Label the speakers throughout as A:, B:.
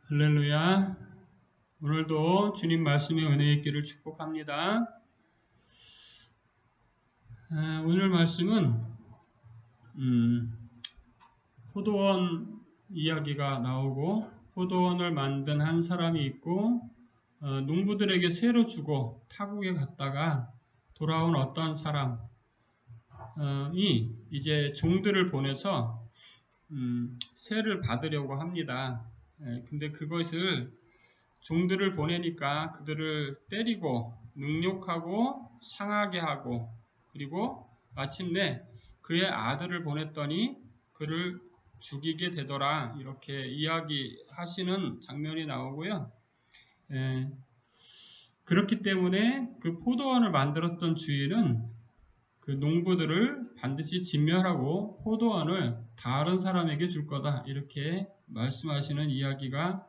A: 할렐루야. 오늘도 주님 말씀의 은혜 있기를 축복합니다. 오늘 말씀은 포도원 이야기가 나오고 포도원을 만든 한 사람이 있고 농부들에게 새로 주고 타국에 갔다가 돌아온 어떤 사람이 이제 종들을 보내서 새를 받으려고 합니다. 근데 그것을 종들을 보내니까 그들을 때리고 능욕하고 상하게 하고 그리고 마침내 그의 아들을 보냈더니 그를 죽이게 되더라, 이렇게 이야기하시는 장면이 나오고요. 그렇기 때문에 그 포도원을 만들었던 주인은 그 농부들을 반드시 진멸하고 포도원을 다른 사람에게 줄 거다, 이렇게 말씀하시는 이야기가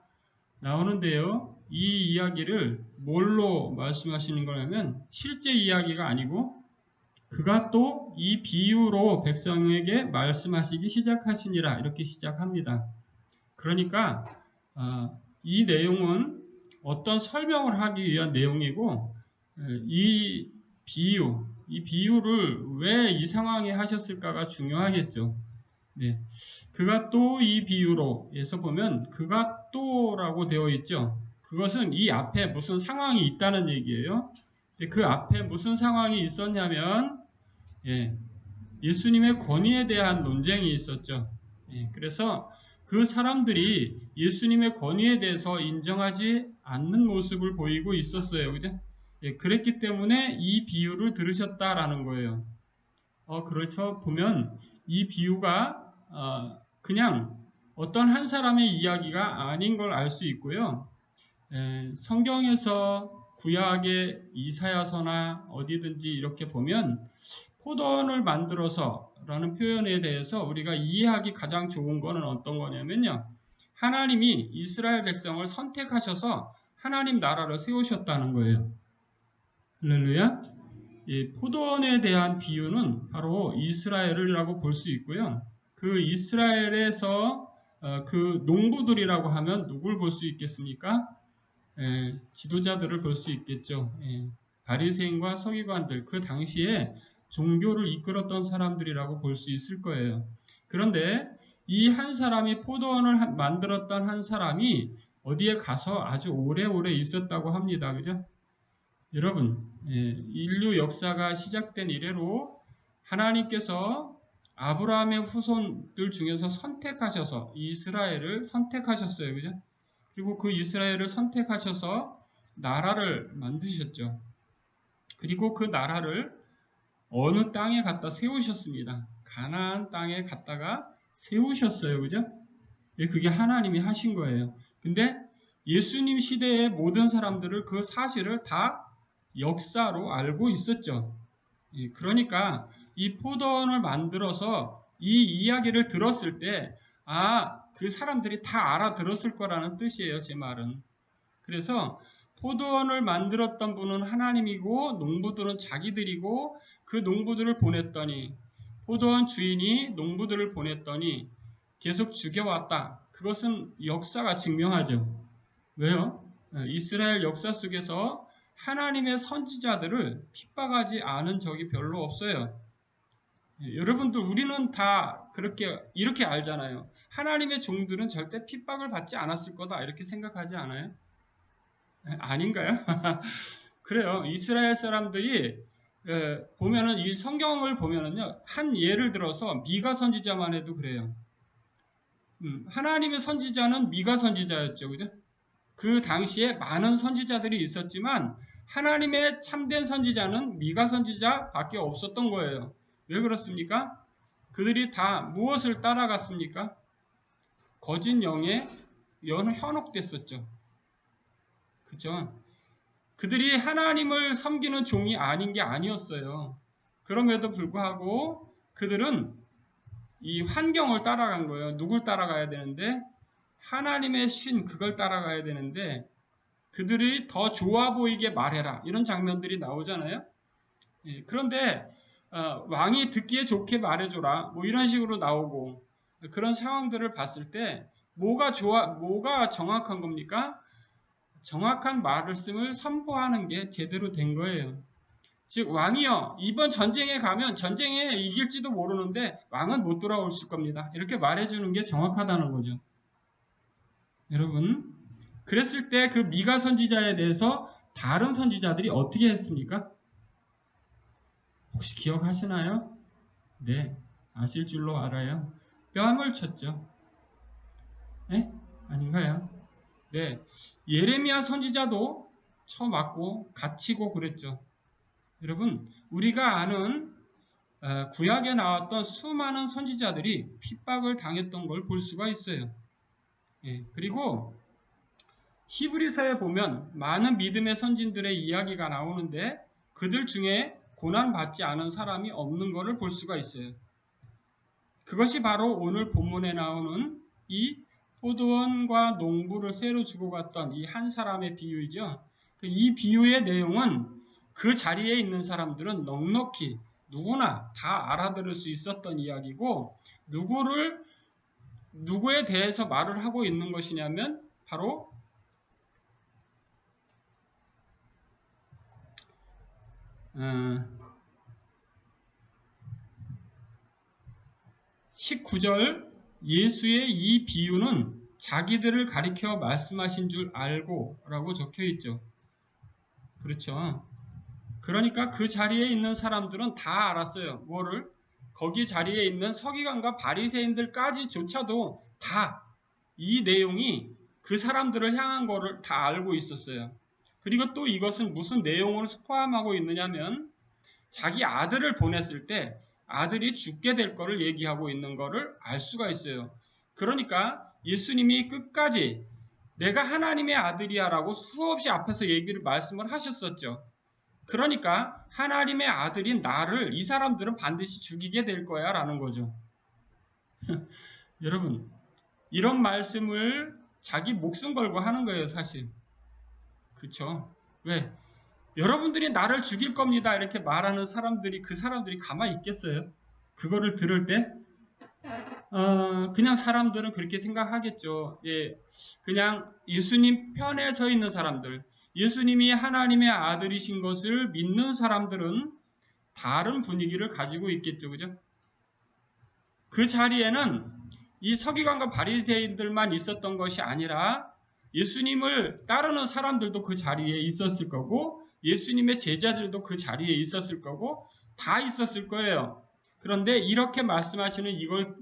A: 나오는데요. 이 이야기를 뭘로 말씀하시는 거냐면 실제 이야기가 아니고 그가 또 이 비유로 백성에게 말씀하시기 시작하시니라, 이렇게 시작합니다. 그러니까 이 내용은 어떤 설명을 하기 위한 내용이고, 이 비유를 왜 이 상황에 하셨을까가 중요하겠죠. 네. 그가 또 이 비유로에서 보면 그가 또라고 되어 있죠. 그것은 이 앞에 무슨 상황이 있다는 얘기예요. 그 앞에 무슨 상황이 있었냐면 예수님의 권위에 대한 논쟁이 있었죠. 그래서 그 사람들이 예수님의 권위에 대해서 인정하지 않는 모습을 보이고 있었어요. 그죠? 그랬기 때문에 이 비유를 들으셨다라는 거예요. 그래서 보면 이 비유가 그냥 어떤 한 사람의 이야기가 아닌 걸 알 수 있고요. 성경에서 구약의 이사야서나 어디든지 이렇게 보면 포도원을 만들어서 라는 표현에 대해서 우리가 이해하기 가장 좋은 거는 어떤 거냐면요. 하나님이 이스라엘 백성을 선택하셔서 하나님 나라를 세우셨다는 거예요. 할렐루야. 이 포도원에 대한 비유는 바로 이스라엘이라고 볼 수 있고요. 그 이스라엘에서 그 농부들이라고 하면 누굴 볼 수 있겠습니까? 지도자들을 볼 수 있겠죠. 바리새인과 서기관들, 그 당시에 종교를 이끌었던 사람들이라고 볼 수 있을 거예요. 그런데 이 한 사람이 포도원을 만들었던 한 사람이 어디에 가서 아주 오래오래 있었다고 합니다. 그죠? 여러분, 인류 역사가 시작된 이래로 하나님께서 아브라함의 후손들 중에서 선택하셔서 이스라엘을 선택하셨어요. 그죠? 그리고 그 이스라엘을 선택하셔서 나라를 만드셨죠. 그리고 그 나라를 어느 땅에 갖다 세우셨습니다. 가나안 땅에 갖다가 세우셨어요. 그죠? 그게 하나님이 하신 거예요. 근데 예수님 시대의 모든 사람들을 그 사실을 다 역사로 알고 있었죠. 그러니까 이 포도원을 만들어서 이 이야기를 들었을 때 그 사람들이 다 알아들었을 거라는 뜻이에요. 제 말은. 그래서 포도원을 만들었던 분은 하나님이고 농부들은 자기들이고, 그 농부들을 보냈더니 포도원 주인이 농부들을 보냈더니 계속 죽여왔다. 그것은 역사가 증명하죠. 왜요? 이스라엘 역사 속에서 하나님의 선지자들을 핍박하지 않은 적이 별로 없어요. 여러분들, 우리는 다 이렇게 알잖아요. 하나님의 종들은 절대 핍박을 받지 않았을 거다, 이렇게 생각하지 않아요? 아닌가요? 그래요. 이스라엘 사람들이 보면은, 이 성경을 보면은요, 한 예를 들어서 미가 선지자만 해도 그래요. 하나님의 선지자는 미가 선지자였죠. 그죠? 그 당시에 많은 선지자들이 있었지만 하나님의 참된 선지자는 미가 선지자밖에 없었던 거예요. 왜 그렇습니까? 그들이 다 무엇을 따라갔습니까? 거짓 영에 현혹됐었죠. 그죠? 그들이 하나님을 섬기는 종이 아닌 게 아니었어요. 그럼에도 불구하고 그들은 이 환경을 따라간 거예요. 누굴 따라가야 되는데? 하나님의 신, 그걸 따라가야 되는데 그들이 더 좋아 보이게 말해라, 이런 장면들이 나오잖아요. 그런데 왕이 듣기에 좋게 말해줘라, 뭐 이런 식으로 나오고, 그런 상황들을 봤을 때 뭐가 정확한 겁니까? 정확한 말씀을 선포하는 게 제대로 된 거예요. 즉 왕이여 이번 전쟁에 가면 전쟁에 이길지도 모르는데 왕은 못 돌아오실 겁니다. 이렇게 말해주는 게 정확하다는 거죠. 여러분 그랬을 때 그 미가 선지자에 대해서 다른 선지자들이 어떻게 했습니까? 혹시 기억하시나요? 네, 아실 줄로 알아요. 뺨을 쳤죠. 네? 아닌가요? 네, 예레미야 선지자도 쳐맞고 갇히고 그랬죠. 여러분, 우리가 아는 구약에 나왔던 수많은 선지자들이 핍박을 당했던 걸 볼 수가 있어요. 예, 그리고 히브리서에 보면 많은 믿음의 선진들의 이야기가 나오는데 그들 중에 고난받지 않은 사람이 없는 것을 볼 수가 있어요. 그것이 바로 오늘 본문에 나오는 이 포도원과 농부를 새로 주고 갔던 이 한 사람의 비유이죠. 이 비유의 내용은 그 자리에 있는 사람들은 넉넉히 누구나 다 알아들을 수 있었던 이야기고 누구에 대해서 말을 하고 있는 것이냐면 바로 19절 예수의 이 비유는 자기들을 가리켜 말씀하신 줄 알고 라고 적혀 있죠. 그렇죠. 그러니까 그 자리에 있는 사람들은 다 알았어요. 뭐를? 거기 자리에 있는 서기관과 바리새인들까지 조차도 다 이 내용이 그 사람들을 향한 거를 다 알고 있었어요. 그리고 또 이것은 무슨 내용을 포함하고 있느냐면 자기 아들을 보냈을 때 아들이 죽게 될 거를 얘기하고 있는 거를 알 수가 있어요. 그러니까 예수님이 끝까지 내가 하나님의 아들이야 라고 수없이 앞에서 말씀을 하셨었죠. 그러니까 하나님의 아들인 나를 이 사람들은 반드시 죽이게 될 거야 라는 거죠. 여러분 이런 말씀을 자기 목숨 걸고 하는 거예요 사실. 그렇죠? 왜? 여러분들이 나를 죽일 겁니다 이렇게 말하는 사람들이 그 사람들이 가만히 있겠어요? 그거를 들을 때 그냥 사람들은 그렇게 생각하겠죠. 예, 그냥 예수님 편에 서 있는 사람들, 예수님이 하나님의 아들이신 것을 믿는 사람들은 다른 분위기를 가지고 있겠죠. 그죠? 그 자리에는 이 서기관과 바리새인들만 있었던 것이 아니라 예수님을 따르는 사람들도 그 자리에 있었을 거고 예수님의 제자들도 그 자리에 있었을 거고 다 있었을 거예요. 그런데 이렇게 말씀하시는 이걸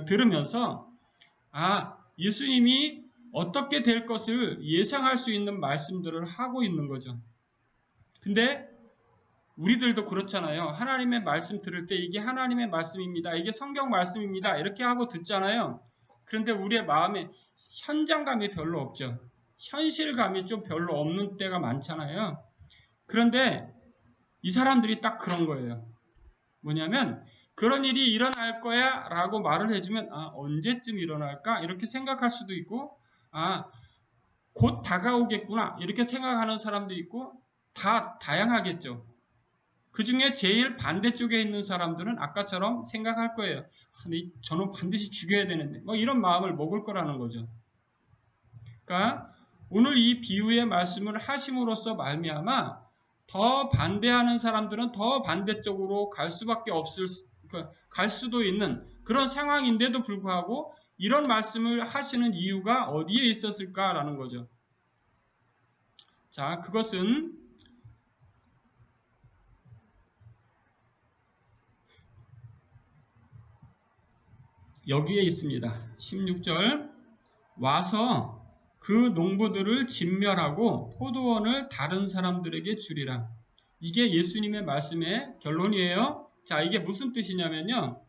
A: 들으면서 예수님이 어떻게 될 것을 예상할 수 있는 말씀들을 하고 있는 거죠. 근데 우리들도 그렇잖아요. 하나님의 말씀 들을 때 이게 하나님의 말씀입니다. 이게 성경 말씀입니다. 이렇게 하고 듣잖아요. 그런데 우리의 마음에 현장감이 별로 없죠. 현실감이 좀 별로 없는 때가 많잖아요. 그런데 이 사람들이 딱 그런 거예요. 뭐냐면 그런 일이 일어날 거야 라고 말을 해주면 언제쯤 일어날까? 이렇게 생각할 수도 있고 곧 다가오겠구나 이렇게 생각하는 사람도 있고 다 다양하겠죠. 그 중에 제일 반대쪽에 있는 사람들은 아까처럼 생각할 거예요. 저는 반드시 죽여야 되는데 이런 마음을 먹을 거라는 거죠. 그러니까 오늘 이 비유의 말씀을 하심으로써 말미암아 더 반대하는 사람들은 더 반대쪽으로 갈 수도 있는 그런 상황인데도 불구하고 이런 말씀을 하시는 이유가 어디에 있었을까라는 거죠. 자, 그것은 여기에 있습니다. 16절 와서 그 농부들을 진멸하고 포도원을 다른 사람들에게 주리라. 이게 예수님의 말씀의 결론이에요. 자, 이게 무슨 뜻이냐면요.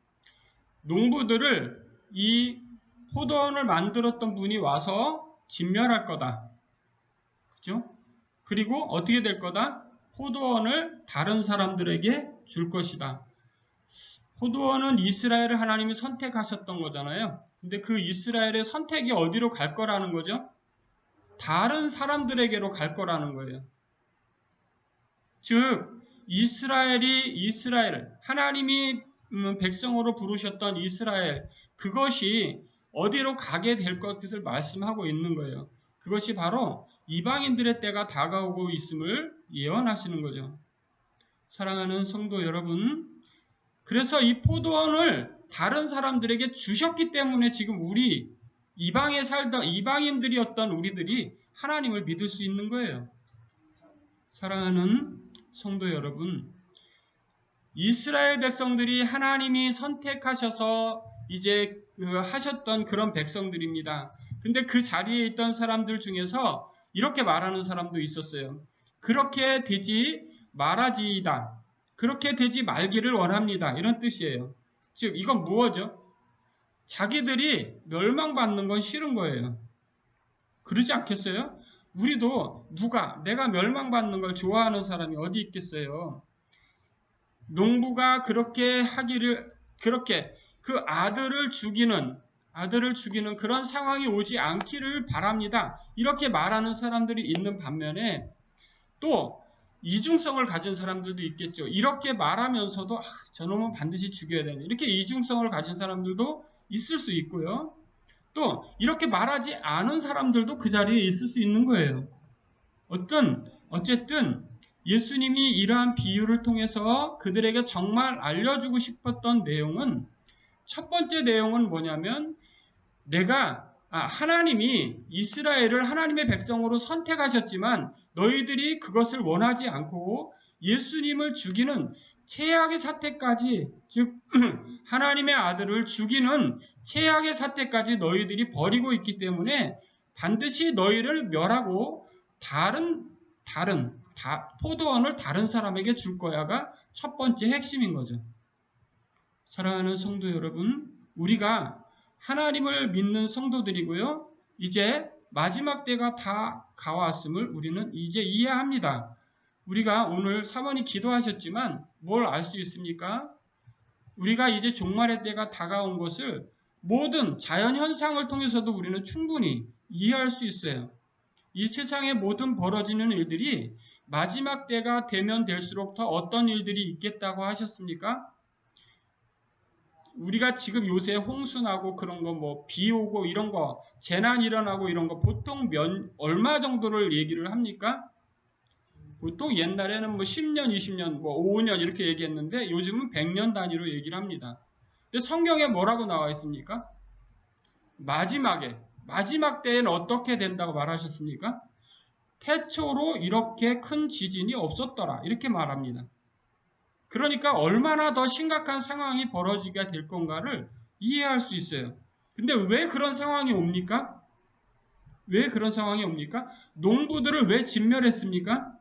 A: 농부들을 이 포도원을 만들었던 분이 와서 진멸할 거다. 그죠? 그리고 어떻게 될 거다? 포도원을 다른 사람들에게 줄 것이다. 포도원은 이스라엘을 하나님이 선택하셨던 거잖아요. 근데 그 이스라엘의 선택이 어디로 갈 거라는 거죠? 다른 사람들에게로 갈 거라는 거예요. 즉 이스라엘 하나님이 백성으로 부르셨던 이스라엘 그것이 어디로 가게 될 것을 말씀하고 있는 거예요. 그것이 바로 이방인들의 때가 다가오고 있음을 예언하시는 거죠. 사랑하는 성도 여러분, 그래서 이 포도원을 다른 사람들에게 주셨기 때문에 지금 우리 이방에 살던 이방인들이었던 우리들이 하나님을 믿을 수 있는 거예요. 사랑하는 성도 여러분, 이스라엘 백성들이 하나님이 선택하셔서 이제 하셨던 그런 백성들입니다. 근데 그 자리에 있던 사람들 중에서 이렇게 말하는 사람도 있었어요. 그렇게 되지 말아지이다. 그렇게 되지 말기를 원합니다. 이런 뜻이에요. 즉 이건 무엇이죠? 자기들이 멸망받는 건 싫은 거예요. 그러지 않겠어요? 우리도 내가 멸망받는 걸 좋아하는 사람이 어디 있겠어요? 농부가 그렇게 하기를, 그렇게 그 아들을 죽이는 그런 상황이 오지 않기를 바랍니다. 이렇게 말하는 사람들이 있는 반면에 또 이중성을 가진 사람들도 있겠죠. 이렇게 말하면서도 저놈은 반드시 죽여야 되는, 이렇게 이중성을 가진 사람들도 있을 수 있고요. 또 이렇게 말하지 않은 사람들도 그 자리에 있을 수 있는 거예요. 어쨌든 예수님이 이러한 비유를 통해서 그들에게 정말 알려주고 싶었던 내용은, 첫 번째 내용은 뭐냐면, 하나님이 이스라엘을 하나님의 백성으로 선택하셨지만 너희들이 그것을 원하지 않고 예수님을 죽이는 최악의 사태까지, 즉 하나님의 아들을 죽이는 최악의 사태까지 너희들이 벌이고 있기 때문에 반드시 너희를 멸하고 포도원을 다른 사람에게 줄 거야가 첫 번째 핵심인 거죠. 사랑하는 성도 여러분, 우리가 하나님을 믿는 성도들이고요. 이제 마지막 때가 다 가왔음을 우리는 이제 이해합니다. 우리가 오늘 사모님 기도하셨지만 뭘 알 수 있습니까? 우리가 이제 종말의 때가 다가온 것을 모든 자연현상을 통해서도 우리는 충분히 이해할 수 있어요. 이 세상에 모든 벌어지는 일들이 마지막 때가 되면 될수록 더 어떤 일들이 있겠다고 하셨습니까? 우리가 지금 요새 홍수 나고 그런 거, 비 오고 이런 거, 재난 일어나고 이런 거 보통 얼마 정도를 얘기를 합니까? 보통 옛날에는 10년, 20년, 5년 이렇게 얘기했는데 요즘은 100년 단위로 얘기를 합니다. 근데 성경에 뭐라고 나와 있습니까? 마지막 때에는 어떻게 된다고 말하셨습니까? 태초로 이렇게 큰 지진이 없었더라. 이렇게 말합니다. 그러니까 얼마나 더 심각한 상황이 벌어지게 될 건가를 이해할 수 있어요. 근데 왜 그런 상황이 옵니까? 농부들을 왜 진멸했습니까?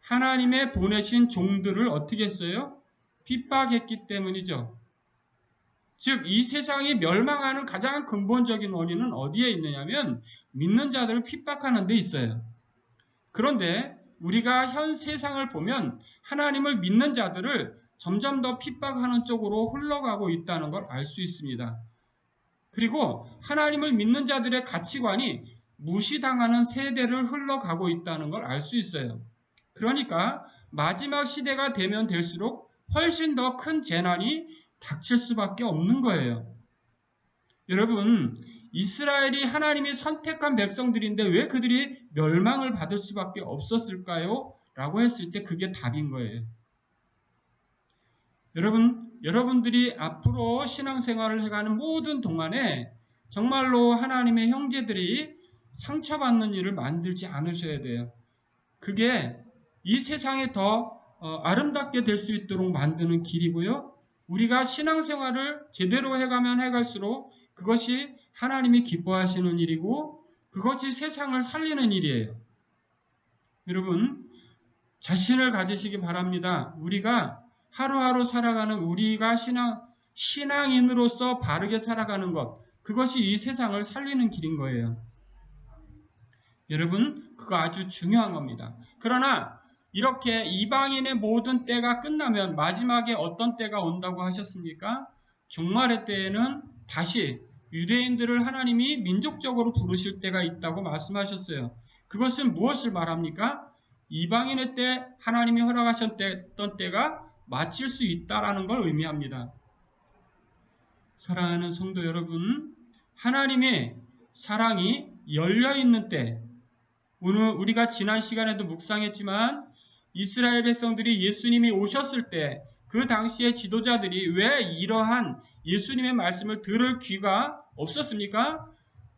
A: 하나님의 보내신 종들을 어떻게 했어요? 핍박했기 때문이죠. 즉, 이 세상이 멸망하는 가장 근본적인 원인은 어디에 있느냐면 믿는 자들을 핍박하는 데 있어요. 그런데 우리가 현 세상을 보면 하나님을 믿는 자들을 점점 더 핍박하는 쪽으로 흘러가고 있다는 걸 알 수 있습니다. 그리고 하나님을 믿는 자들의 가치관이 무시당하는 세대를 흘러가고 있다는 걸 알 수 있어요. 그러니까 마지막 시대가 되면 될수록 훨씬 더 큰 재난이 닥칠 수밖에 없는 거예요. 여러분, 이스라엘이 하나님이 선택한 백성들인데 왜 그들이 멸망을 받을 수밖에 없었을까요? 라고 했을 때 그게 답인 거예요. 여러분들이 앞으로 신앙생활을 해가는 모든 동안에 정말로 하나님의 형제들이 상처받는 일을 만들지 않으셔야 돼요. 그게 이 세상에 더 아름답게 될 수 있도록 만드는 길이고요. 우리가 신앙생활을 제대로 해가면 해갈수록 그것이 하나님이 기뻐하시는 일이고 그것이 세상을 살리는 일이에요. 여러분, 자신을 가지시기 바랍니다. 우리가 하루하루 살아가는 우리가 신앙인으로서 바르게 살아가는 것, 그것이 이 세상을 살리는 길인 거예요. 여러분, 그거 아주 중요한 겁니다. 그러나 이렇게 이방인의 모든 때가 끝나면 마지막에 어떤 때가 온다고 하셨습니까? 종말의 때에는 다시 유대인들을 하나님이 민족적으로 부르실 때가 있다고 말씀하셨어요. 그것은 무엇을 말합니까? 이방인의 때 하나님이 허락하셨던 때가 마칠 수 있다라는 걸 의미합니다. 사랑하는 성도 여러분, 하나님의 사랑이 열려있는 때, 오늘 우리가 지난 시간에도 묵상했지만 이스라엘 백성들이 예수님이 오셨을 때 그 당시의 지도자들이 왜 이러한 예수님의 말씀을 들을 귀가 없었습니까?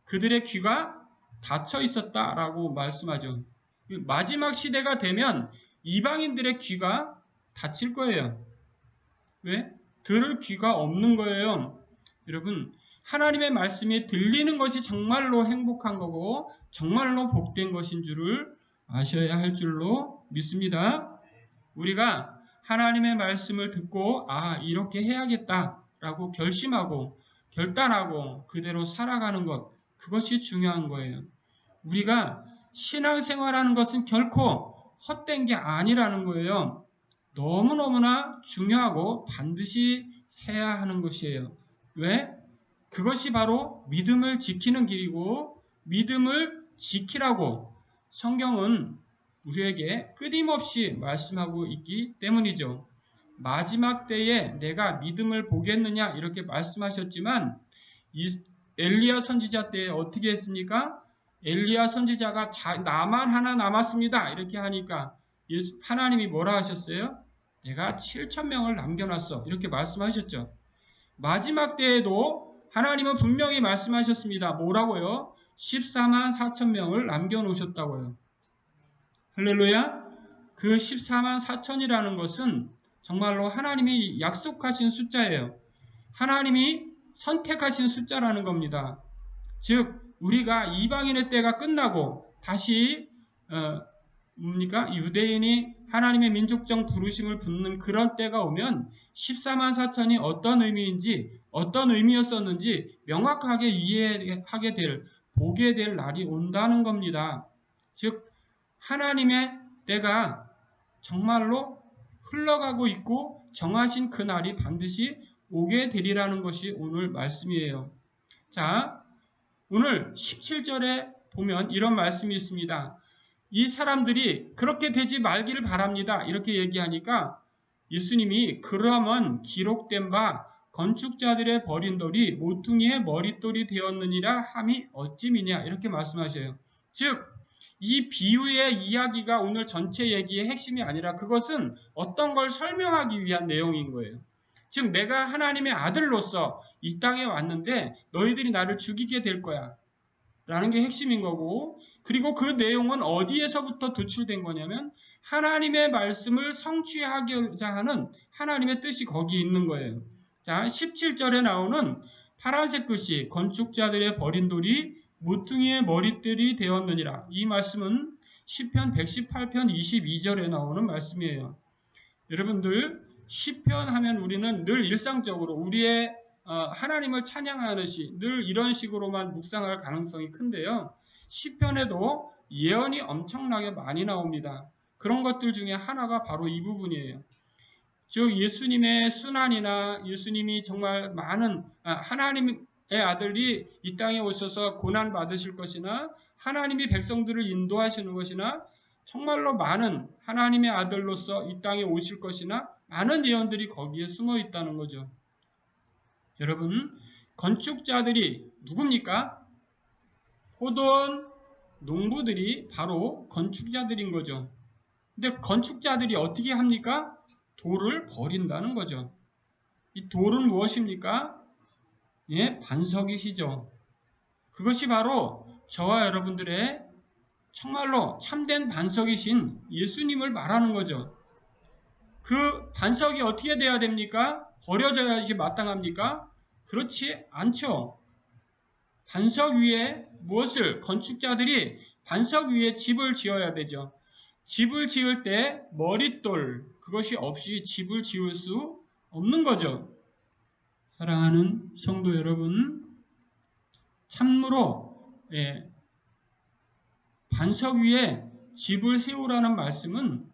A: 그들의 귀가 닫혀 있었다라고 말씀하죠. 마지막 시대가 되면 이방인들의 귀가 닫힐 거예요. 왜? 들을 귀가 없는 거예요. 여러분, 하나님의 말씀이 들리는 것이 정말로 행복한 거고 정말로 복된 것인 줄을 아셔야 할 줄로 믿습니다. 우리가 하나님의 말씀을 듣고 이렇게 해야겠다라고 결심하고 결단하고 그대로 살아가는 것, 그것이 중요한 거예요. 우리가 신앙생활하는 것은 결코 헛된 게 아니라는 거예요. 너무너무나 중요하고 반드시 해야 하는 것이에요. 왜? 그것이 바로 믿음을 지키는 길이고 믿음을 지키라고 성경은 우리에게 끊임없이 말씀하고 있기 때문이죠. 마지막 때에 내가 믿음을 보겠느냐 이렇게 말씀하셨지만 엘리야 선지자 때에 어떻게 했습니까? 엘리야 선지자가 나만 하나 남았습니다 이렇게 하니까 하나님이 뭐라 하셨어요? 내가 7,000명을 남겨놨어 이렇게 말씀하셨죠. 마지막 때에도 하나님은 분명히 말씀하셨습니다. 뭐라고요? 14만 4천 명을 남겨놓으셨다고요. 할렐루야. 그 14만 4천이라는 것은 정말로 하나님이 약속하신 숫자예요. 하나님이 선택하신 숫자라는 겁니다. 즉 우리가 이방인의 때가 끝나고 다시 유대인이 하나님의 민족적 부르심을 붙는 그런 때가 오면 14만 4천이 어떤 의미인지 어떤 의미였었는지 명확하게 이해하게 될 보게 될 날이 온다는 겁니다. 즉 하나님의 때가 정말로 흘러가고 있고 정하신 그 날이 반드시 오게 되리라는 것이 오늘 말씀이에요. 자, 오늘 17절에 보면 이런 말씀이 있습니다. 이 사람들이 그렇게 되지 말기를 바랍니다. 이렇게 얘기하니까 예수님이 그러면 기록된 바 건축자들의 버린 돌이 모퉁이의 머릿돌이 되었느니라 함이 어찌미냐 이렇게 말씀하셔요. 즉 이 비유의 이야기가 오늘 전체 얘기의 핵심이 아니라 그것은 어떤 걸 설명하기 위한 내용인 거예요. 즉 내가 하나님의 아들로서 이 땅에 왔는데 너희들이 나를 죽이게 될 거야 라는 게 핵심인 거고, 그리고 그 내용은 어디에서부터 도출된 거냐면 하나님의 말씀을 성취하고자 하는 하나님의 뜻이 거기 있는 거예요. 자, 17절에 나오는 파란색 글씨 건축자들의 버린 돌이 모퉁이의 머릿돌이 되었느니라. 이 말씀은 시편 118편 22절에 나오는 말씀이에요. 여러분들 시편 하면 우리는 늘 일상적으로 우리의 하나님을 찬양하는 시, 늘 이런 식으로만 묵상할 가능성이 큰데요. 시편에도 예언이 엄청나게 많이 나옵니다. 그런 것들 중에 하나가 바로 이 부분이에요. 즉 예수님의 순환이나 예수님이 정말 많은 하나님의 아들이 이 땅에 오셔서 고난 받으실 것이나 하나님이 백성들을 인도하시는 것이나 정말로 많은 하나님의 아들로서 이 땅에 오실 것이나 많은 예언들이 거기에 숨어 있다는 거죠. 여러분, 건축자들이 누굽니까? 포도원 농부들이 바로 건축자들인 거죠. 근데 건축자들이 어떻게 합니까? 돌을 버린다는 거죠. 이 돌은 무엇입니까? 예, 반석이시죠. 그것이 바로 저와 여러분들의 정말로 참된 반석이신 예수님을 말하는 거죠. 그 반석이 어떻게 돼야 됩니까? 버려져야지 마땅합니까? 그렇지 않죠. 반석 위에 무엇을 건축자들이 반석 위에 집을 지어야 되죠. 집을 지을 때 머릿돌 그것이 없이 집을 지을 수 없는 거죠. 사랑하는 성도 여러분, 참으로 반석 위에 집을 세우라는 말씀은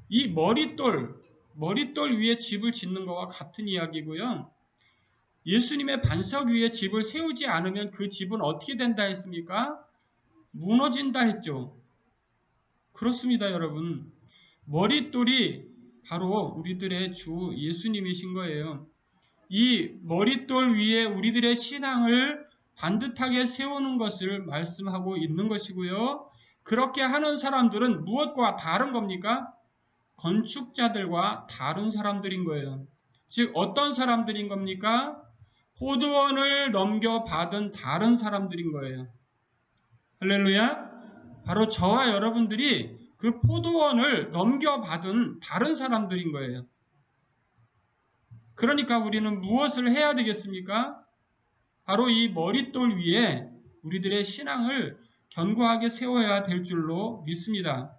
A: 이 머릿돌 위에 집을 짓는 것과 같은 이야기고요. 예수님의 반석 위에 집을 세우지 않으면 그 집은 어떻게 된다 했습니까? 무너진다 했죠. 그렇습니다, 여러분. 머릿돌이 바로 우리들의 주 예수님이신 거예요. 이 머릿돌 위에 우리들의 신앙을 반듯하게 세우는 것을 말씀하고 있는 것이고요. 그렇게 하는 사람들은 무엇과 다른 겁니까? 건축자들과 다른 사람들인 거예요. 즉 어떤 사람들인 겁니까? 포도원을 넘겨받은 다른 사람들인 거예요. 할렐루야. 바로 저와 여러분들이 그 포도원을 넘겨받은 다른 사람들인 거예요. 그러니까 우리는 무엇을 해야 되겠습니까? 바로 이 머릿돌 위에 우리들의 신앙을 견고하게 세워야 될 줄로 믿습니다.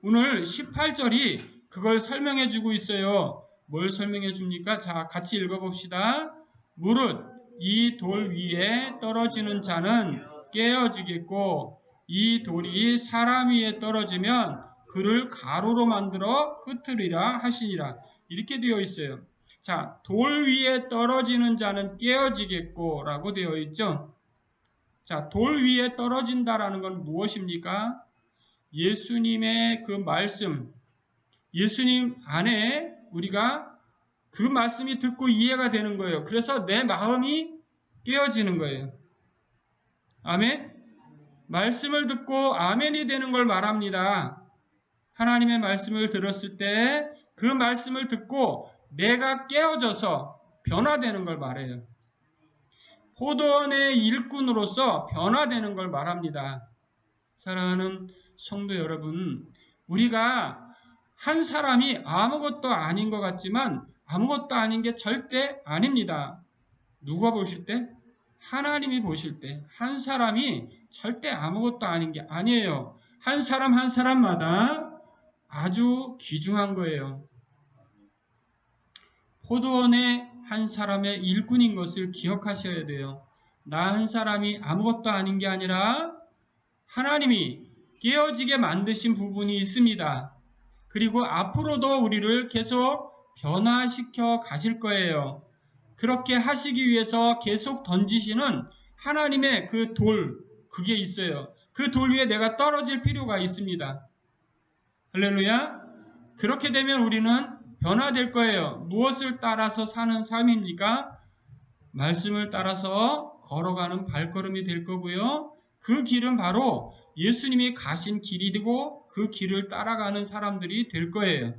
A: 오늘 18절이 그걸 설명해 주고 있어요. 뭘 설명해 줍니까? 자, 같이 읽어봅시다. 무릇 이 돌 위에 떨어지는 자는 깨어지겠고 이 돌이 사람 위에 떨어지면 그를 가루로 만들어 흩으리라 하시니라. 이렇게 되어 있어요. 자, 돌 위에 떨어지는 자는 깨어지겠고 라고 되어 있죠. 자, 돌 위에 떨어진다라는 건 무엇입니까? 예수님의 그 말씀, 예수님 안에 우리가 그 말씀이 듣고 이해가 되는 거예요. 그래서 내 마음이 깨어지는 거예요. 아멘? 말씀을 듣고 아멘이 되는 걸 말합니다. 하나님의 말씀을 들었을 때 그 말씀을 듣고 내가 깨어져서 변화되는 걸 말해요. 포도원의 일꾼으로서 변화되는 걸 말합니다. 사랑하는 성도 여러분, 우리가 한 사람이 아무것도 아닌 것 같지만 아무것도 아닌 게 절대 아닙니다. 누가 보실 때? 하나님이 보실 때 한 사람이 절대 아무것도 아닌 게 아니에요. 한 사람 한 사람마다 아주 귀중한 거예요. 포도원의 한 사람의 일꾼인 것을 기억하셔야 돼요. 나 한 사람이 아무것도 아닌 게 아니라 하나님이 깨어지게 만드신 부분이 있습니다. 그리고 앞으로도 우리를 계속 변화시켜 가실 거예요. 그렇게 하시기 위해서 계속 던지시는 하나님의 그 돌, 그게 있어요. 그 돌 위에 내가 떨어질 필요가 있습니다. 할렐루야. 그렇게 되면 우리는 변화될 거예요. 무엇을 따라서 사는 삶입니까? 말씀을 따라서 걸어가는 발걸음이 될 거고요. 그 길은 바로 예수님이 가신 길이 되고 그 길을 따라가는 사람들이 될 거예요.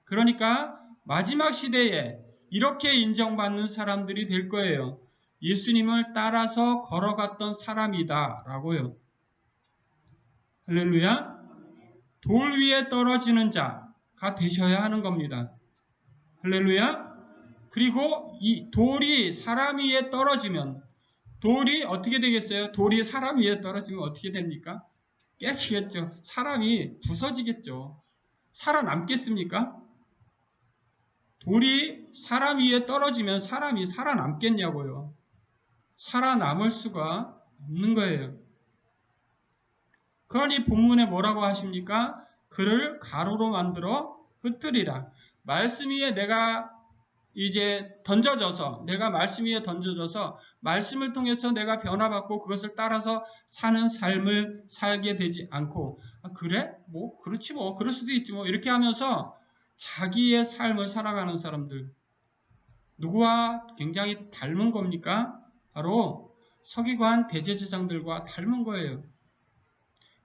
A: 그러니까 마지막 시대에 이렇게 인정받는 사람들이 될 거예요. 예수님을 따라서 걸어갔던 사람이다 라고요. 할렐루야. 돌 위에 떨어지는 자가 되셔야 하는 겁니다. 할렐루야. 그리고 이 돌이 사람 위에 떨어지면 돌이 어떻게 되겠어요? 돌이 사람 위에 떨어지면 어떻게 됩니까? 깨지겠죠. 사람이 부서지겠죠. 살아남겠습니까? 돌이 사람 위에 떨어지면 사람이 살아남겠냐고요. 살아남을 수가 없는 거예요. 그러니 본문에 뭐라고 하십니까? 그를 가루로 만들어 흩으리라. 말씀 위에 내가 이제 던져져서, 내가 말씀 위에 던져져서 말씀을 통해서 내가 변화받고 그것을 따라서 사는 삶을 살게 되지 않고, 그래? 뭐 그렇지 뭐 그럴 수도 있지 뭐 이렇게 하면서 자기의 삶을 살아가는 사람들, 누구와 굉장히 닮은 겁니까? 바로 서기관 대제사장들과 닮은 거예요.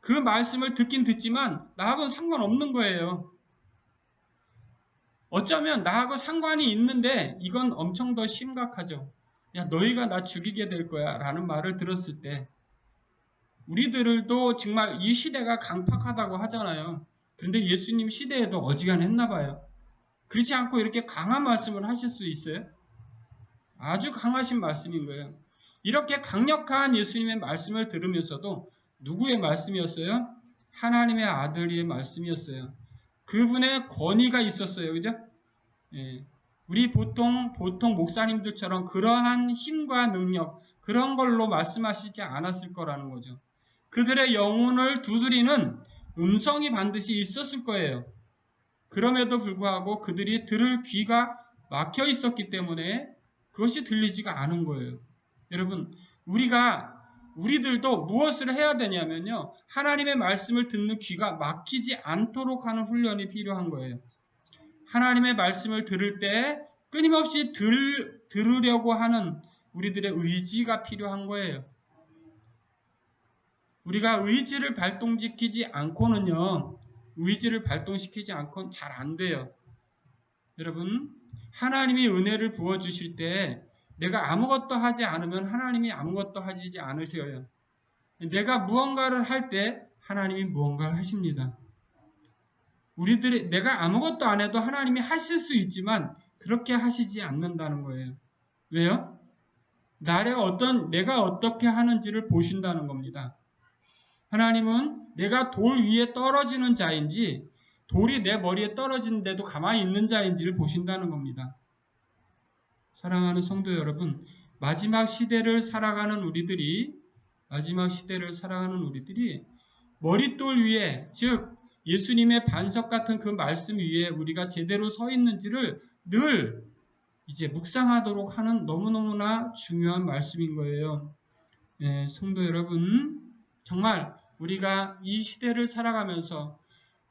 A: 그 말씀을 듣긴 듣지만 나하고는 상관없는 거예요. 어쩌면 나하고 상관이 있는데 이건 엄청 더 심각하죠. 야, 너희가 나 죽이게 될 거야 라는 말을 들었을 때 우리들도 정말 이 시대가 강팍하다고 하잖아요. 그런데 예수님 시대에도 어지간했나 봐요. 그렇지 않고 이렇게 강한 말씀을 하실 수 있어요? 아주 강하신 말씀인 거예요. 이렇게 강력한 예수님의 말씀을 들으면서도 누구의 말씀이었어요? 하나님의 아들의 말씀이었어요. 그분의 권위가 있었어요. 그죠? 예. 우리 보통 목사님들처럼 그러한 힘과 능력, 그런 걸로 말씀하시지 않았을 거라는 거죠. 그들의 영혼을 두드리는 음성이 반드시 있었을 거예요. 그럼에도 불구하고 그들이 들을 귀가 막혀 있었기 때문에 그것이 들리지가 않은 거예요. 여러분, 우리들도 무엇을 해야 되냐면요. 하나님의 말씀을 듣는 귀가 막히지 않도록 하는 훈련이 필요한 거예요. 하나님의 말씀을 들을 때 끊임없이 들으려고 하는 우리들의 의지가 필요한 거예요. 우리가 의지를 발동시키지 않고는요, 의지를 발동시키지 않고는 잘 안 돼요. 여러분, 하나님이 은혜를 부어주실 때 내가 아무것도 하지 않으면 하나님이 아무것도 하시지 않으셔요. 내가 무언가를 할 때 하나님이 무언가를 하십니다. 내가 아무것도 안 해도 하나님이 하실 수 있지만 그렇게 하시지 않는다는 거예요. 왜요? 내가 어떻게 하는지를 보신다는 겁니다. 하나님은 내가 돌 위에 떨어지는 자인지 돌이 내 머리에 떨어지는데도 가만히 있는 자인지를 보신다는 겁니다. 사랑하는 성도 여러분, 마지막 시대를 살아가는 우리들이 머릿돌 위에, 즉 예수님의 반석 같은 그 말씀 위에 우리가 제대로 서 있는지를 늘 이제 묵상하도록 하는 너무너무나 중요한 말씀인 거예요. 성도 여러분, 정말 우리가 이 시대를 살아가면서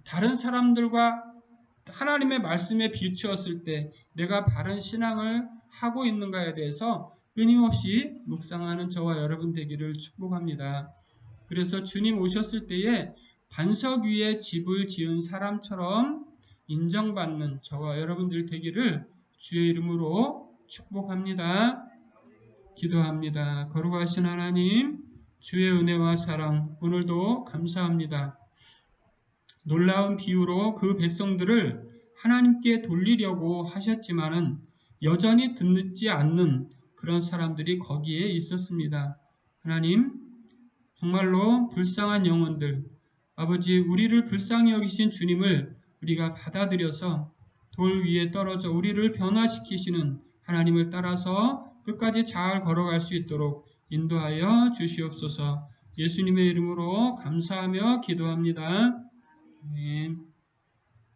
A: 다른 사람들과 하나님의 말씀에 비추었을 때 내가 바른 신앙을 하고 있는가에 대해서 끊임없이 묵상하는 저와 여러분 되기를 축복합니다. 그래서 주님 오셨을 때에 반석 위에 집을 지은 사람처럼 인정받는 저와 여러분들 되기를 주의 이름으로 축복합니다. 기도합니다. 거룩하신 하나님, 주의 은혜와 사랑 오늘도 감사합니다. 놀라운 비유로 그 백성들을 하나님께 돌리려고 하셨지만은 여전히 듣지 않는 그런 사람들이 거기에 있었습니다. 하나님, 정말로 불쌍한 영혼들, 아버지, 우리를 불쌍히 여기신 주님을 우리가 받아들여서 돌 위에 떨어져 우리를 변화시키시는 하나님을 따라서 끝까지 잘 걸어갈 수 있도록 인도하여 주시옵소서. 예수님의 이름으로 감사하며 기도합니다. 아멘.